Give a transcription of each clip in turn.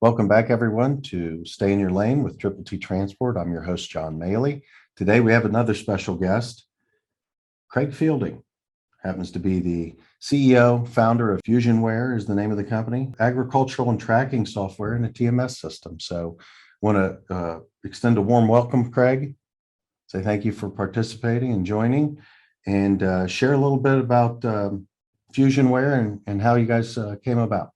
Welcome back, everyone, to Stay in Your Lane with Triple T Transport. I'm your host, John Maley. Today, we have another special guest, Creg Feilding. Happens to be the CEO, founder of Fusionware is the name of the company, agricultural and tracking software and a TMS system. So want to extend a warm welcome, Creg. Say thank you for participating and joining, and share a little bit about Fusionware and how you guys came about.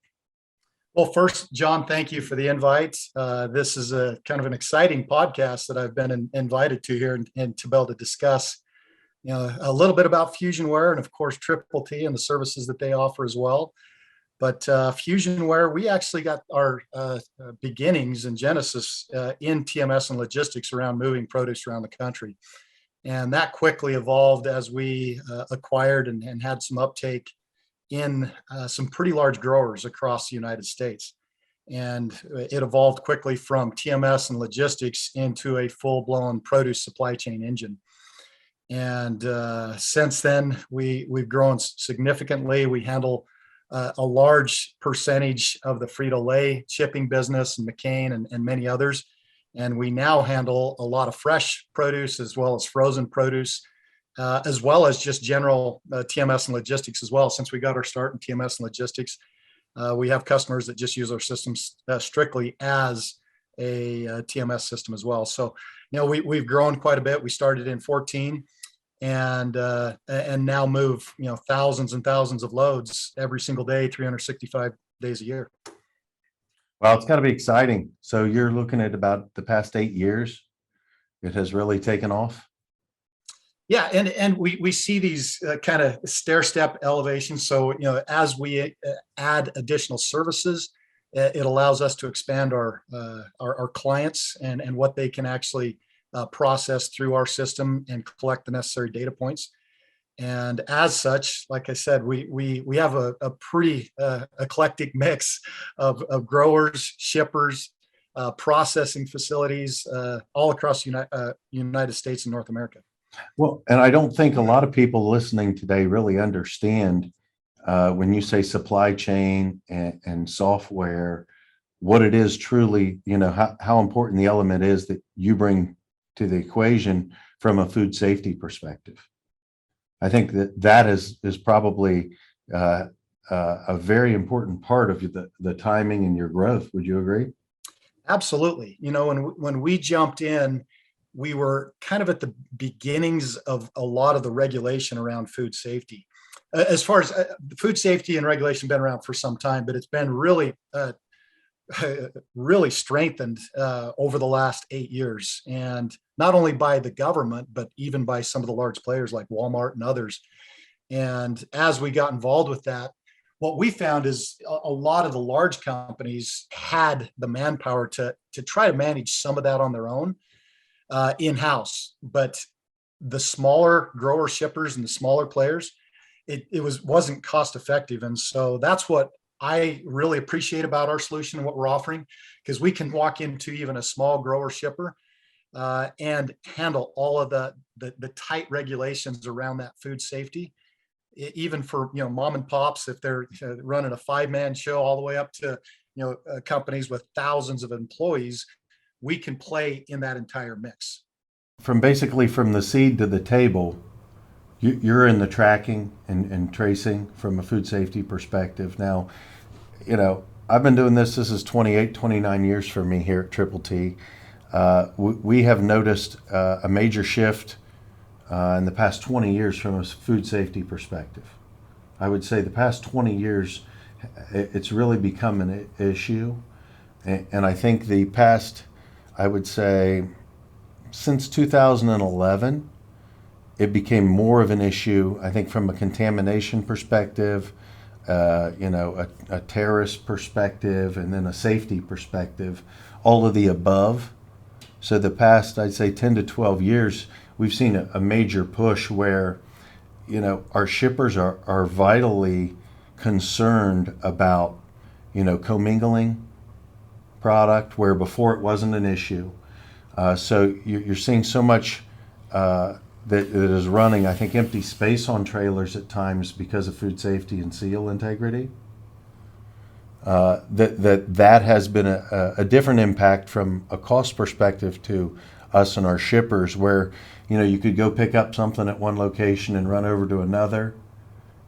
Well, first, John, thank you for the invite. This is a kind of an exciting podcast that I've been invited to here and to be able to discuss, a little bit about Fusionware and, of course, Triple T and the services that they offer as well. But Fusionware, we actually got our beginnings and genesis in TMS and logistics around moving produce around the country. And that quickly evolved as we acquired and had some uptake in some pretty large growers across the United States. And it evolved quickly from TMS and logistics into a full-blown produce supply chain engine. And since then, we've grown significantly. We handle a large percentage of the Frito-Lay shipping business and McCain and many others. And we now handle a lot of fresh produce as well as frozen produce, as well as just general TMS and logistics as well. Since we got our start in TMS and logistics, we have customers that just use our systems strictly as a TMS system as well. So, we've grown quite a bit. We started in 14 and now move, thousands and thousands of loads every single day, 365 days a year. Well, it's got to be exciting. So you're looking at about the past 8 years. It has really taken off. Yeah, and we see these kind of stair-step elevations. So, as we add additional services, it allows us to expand our clients and what they can actually process through our system and collect the necessary data points. And as such, like I said, we have a pretty eclectic mix of growers, shippers, processing facilities all across United States and North America. Well, and I don't think a lot of people listening today really understand when you say supply chain and software, what it is truly, how important the element is that you bring to the equation from a food safety perspective. I think that is probably a very important part of the timing and your growth. Would you agree? Absolutely. When we jumped in, we were kind of at the beginnings of a lot of the regulation around food safety. As far as food safety and regulation been around for some time, but it's been really, really strengthened over the last 8 years. And not only by the government, but even by some of the large players like Walmart and others. And as we got involved with that, what we found is a lot of the large companies had the manpower to try to manage some of that on their own. In-house, but the smaller grower shippers and the smaller players, it wasn't cost effective. And so that's what I really appreciate about our solution and what we're offering, because we can walk into even a small grower shipper and handle all of the tight regulations around that food safety, even for mom and pops, if they're running a 5-man show, all the way up to companies with thousands of employees. We can play in that entire mix. From the seed to the table, you're in the tracking and tracing from a food safety perspective. Now, I've been doing this is 28, 29 years for me here at Triple T. We have noticed a major shift in the past 20 years from a food safety perspective. I would say the past 20 years, it's really become an issue. And I think I would say since 2011, it became more of an issue, I think, from a contamination perspective, a terrorist perspective, and then a safety perspective, all of the above. So the past, I'd say 10 to 12 years, we've seen a major push where, our shippers are vitally concerned about, commingling product where before it wasn't an issue. So you're seeing so much that is running, I think, empty space on trailers at times because of food safety and seal integrity. that has been a different impact from a cost perspective to us and our shippers, where you could go pick up something at one location and run over to another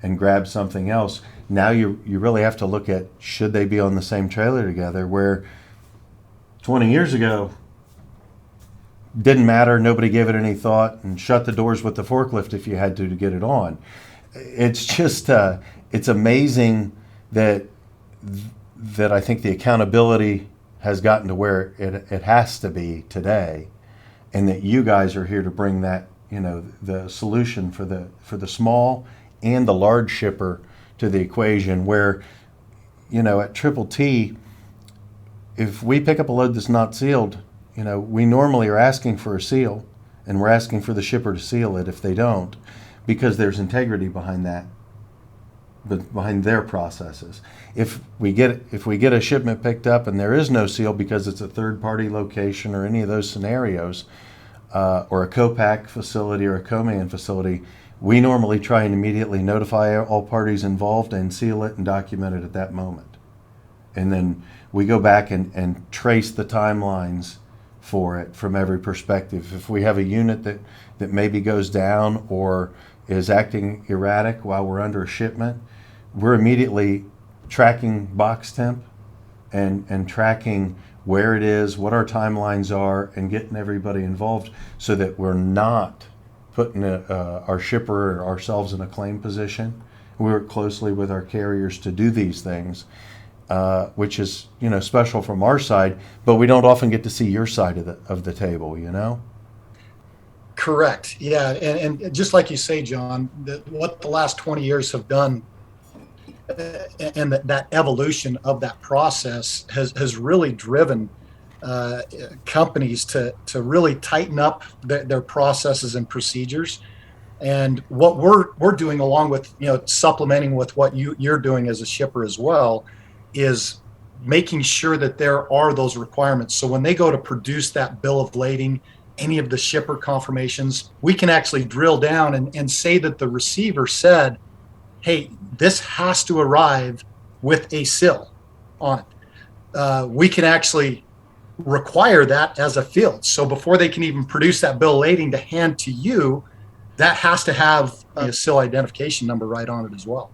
and grab something else. Now you really have to look at, should they be on the same trailer together, where 20 years ago didn't matter, nobody gave it any thought, and shut the doors with the forklift if you had to get it on. It's just it's amazing that I think the accountability has gotten to where it has to be today, and that you guys are here to bring that, the solution for the small and the large shipper to the equation, where at Triple T, if we pick up a load that's not sealed, we normally are asking for a seal, and we're asking for the shipper to seal it if they don't, because there's integrity behind that, but behind their processes. If we get a shipment picked up and there is no seal because it's a third-party location or any of those scenarios, or a co-pack facility or a co-man facility, we normally try and immediately notify all parties involved and seal it and document it at that moment. And then we go back and trace the timelines for it from every perspective. If we have a unit that maybe goes down or is acting erratic while we're under a shipment, we're immediately tracking box temp and tracking where it is, what our timelines are, and getting everybody involved so that we're not putting our shipper or ourselves in a claim position. We work closely with our carriers to do these things, which is special from our side, but we don't often get to see your side of the table. Correct. Yeah, and just like you say, John, what the last 20 years have done, and that evolution of that process has really driven companies to really tighten up their processes and procedures. And what we're doing, along with supplementing with what you're doing as a shipper as well, is making sure that there are those requirements. So when they go to produce that bill of lading, any of the shipper confirmations, we can actually drill down and say that the receiver said, hey, this has to arrive with a seal on it. We can actually require that as a field. So before they can even produce that bill of lading to hand to you, that has to have a seal identification number right on it as well.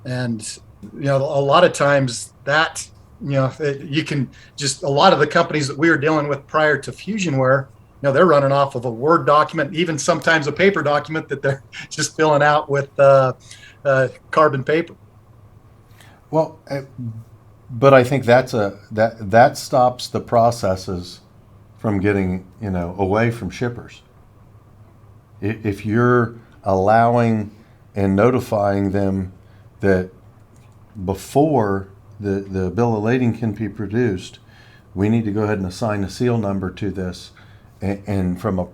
And a lot of times that you can just, a lot of the companies that we were dealing with prior to Fusionware, they're running off of a Word document, even sometimes a paper document that they're just filling out with carbon paper. Well, but I think that stops the processes from getting away from shippers. If you're allowing and notifying them that before the bill of lading can be produced, we need to go ahead and assign a seal number to this, and from a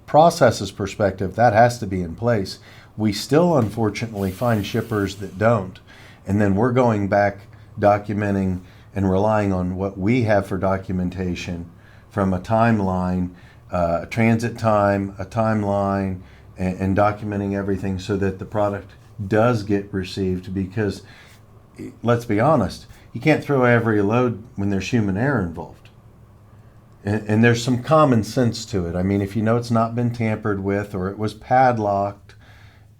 processes perspective, that has to be in place. We still unfortunately find shippers that don't, and then we're going back documenting and relying on what we have for documentation from a timeline, a transit time, a timeline, and documenting everything so that the product does get received. Because let's be honest, you can't throw every load when there's human error involved. And there's some common sense to it. I mean, if it's not been tampered with, or it was padlocked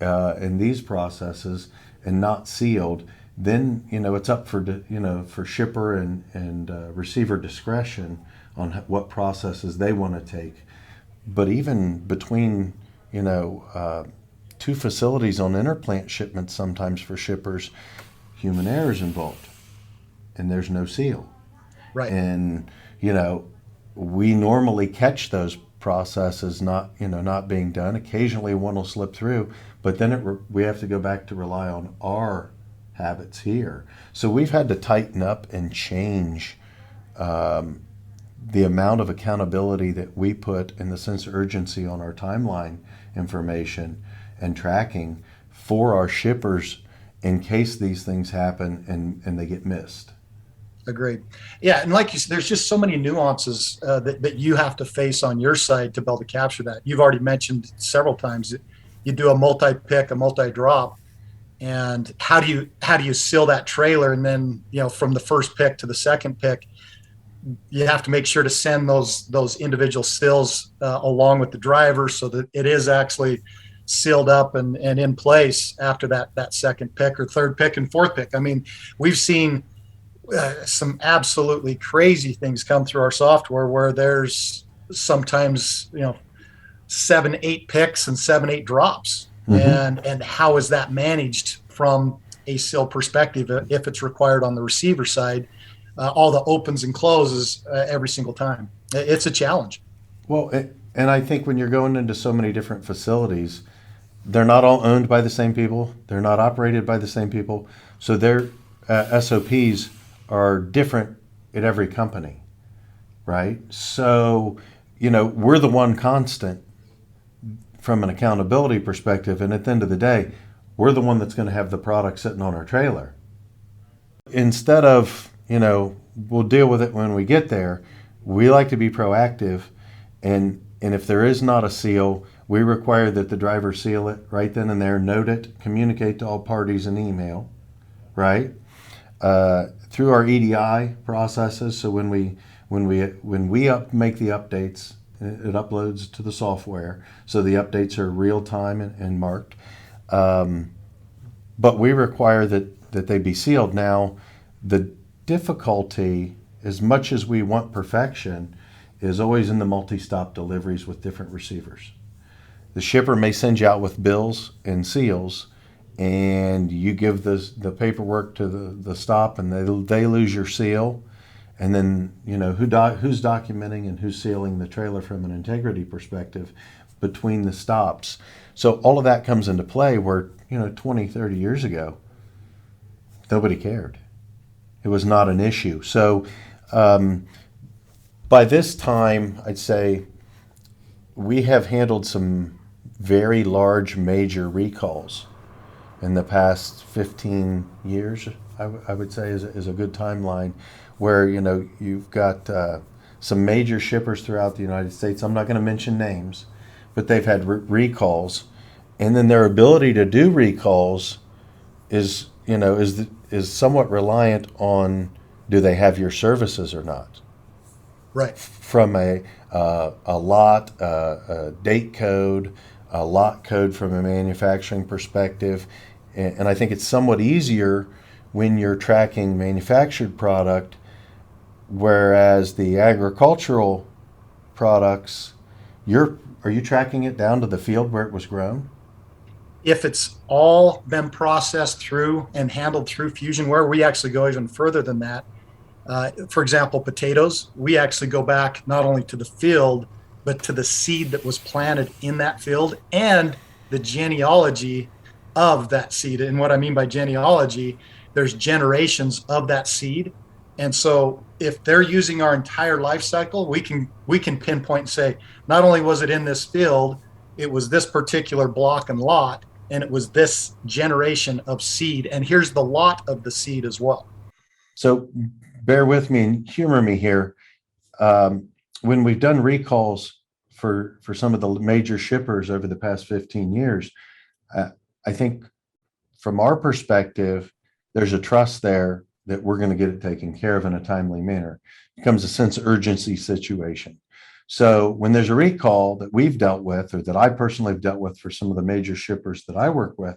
in these processes and not sealed, then it's up for shipper and receiver discretion on what processes they want to take. But even between two facilities on interplant shipments, sometimes for shippers, human error is involved, and there's no seal. Right. And we normally catch those processes not being done. Occasionally one will slip through, but then we have to go back to rely on our habits here. So we've had to tighten up and change the amount of accountability that we put in the sense of urgency on our timeline information and tracking for our shippers in case these things happen and they get missed. Agreed. Yeah, and like you said, there's just so many nuances that you have to face on your side to be able to capture that. You've already mentioned several times that you do a multi-pick, a multi-drop, And how do you seal that trailer? And then, from the first pick to the second pick, you have to make sure to send those individual seals along with the driver, so that it is actually sealed up and in place after that second pick or third pick and fourth pick. I mean, we've seen some absolutely crazy things come through our software where there's sometimes 7-8 picks and 7-8 drops. And how is that managed from a seal perspective if it's required on the receiver side? All the opens and closes every single time. It's a challenge. Well, and I think when you're going into so many different facilities, they're not all owned by the same people. They're not operated by the same people. So their SOPs are different at every company, right? So, we're the one constant from an accountability perspective. And at the end of the day, we're the one that's going to have the product sitting on our trailer. Instead of, we'll deal with it when we get there, we like to be proactive. And if there is not a seal, we require that the driver seal it right then and there, note it, communicate to all parties in email, right? Through our EDI processes. So when we make the updates, it uploads to the software. So the updates are real time and marked. But we require that they be sealed. Now, the difficulty, as much as we want perfection, is always in the multi-stop deliveries with different receivers. The shipper may send you out with bills and seals, and you give the paperwork to the stop, and they lose your seal. And then, who's documenting and who's sealing the trailer from an integrity perspective between the stops. So all of that comes into play where, 20, 30 years ago, nobody cared. It was not an issue. So by this time, I'd say we have handled some very large major recalls in the past 15 years, I would say is a good timeline, where, you've got some major shippers throughout the United States. I'm not going to mention names, but they've had recalls. And then their ability to do recalls is somewhat reliant on, do they have your services or not? Right. From a lot, a date code, a lot code from a manufacturing perspective. And I think it's somewhat easier when you're tracking manufactured product, whereas the agricultural products, are you tracking it down to the field where it was grown? If it's all been processed through and handled through Fusionware, we actually go even further than that. For example, potatoes, we actually go back not only to the field, but to the seed that was planted in that field and the genealogy of that seed. And what I mean by genealogy, there's generations of that seed. And so if they're using our entire life cycle, we can pinpoint and say, not only was it in this field, it was this particular block and lot, and it was this generation of seed. And here's the lot of the seed as well. So bear with me and humor me here. When we've done recalls for some of the major shippers over the past 15 years, I think from our perspective, there's a trust there that we're going to get it taken care of in a timely manner. It becomes a sense of urgency situation. So when there's a recall that we've dealt with, or that I personally have dealt with for some of the major shippers that I work with,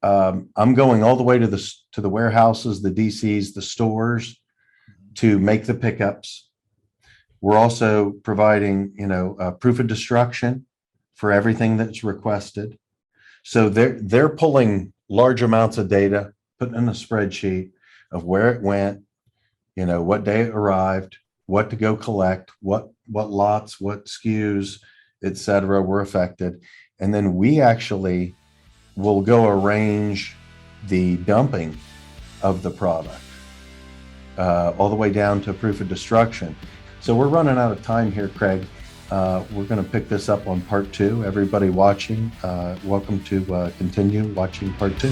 I'm going all the way to the warehouses, the DCs, the stores to make the pickups. We're also providing, proof of destruction for everything that's requested. So they're pulling large amounts of data, putting in a spreadsheet of where it went, what day it arrived, what to go collect, what lots, what SKUs, et cetera, were affected. And then we actually will go arrange the dumping of the product all the way down to proof of destruction. So we're running out of time here, Creg. We're going to pick this up on part 2. Everybody watching, welcome to continue watching part 2.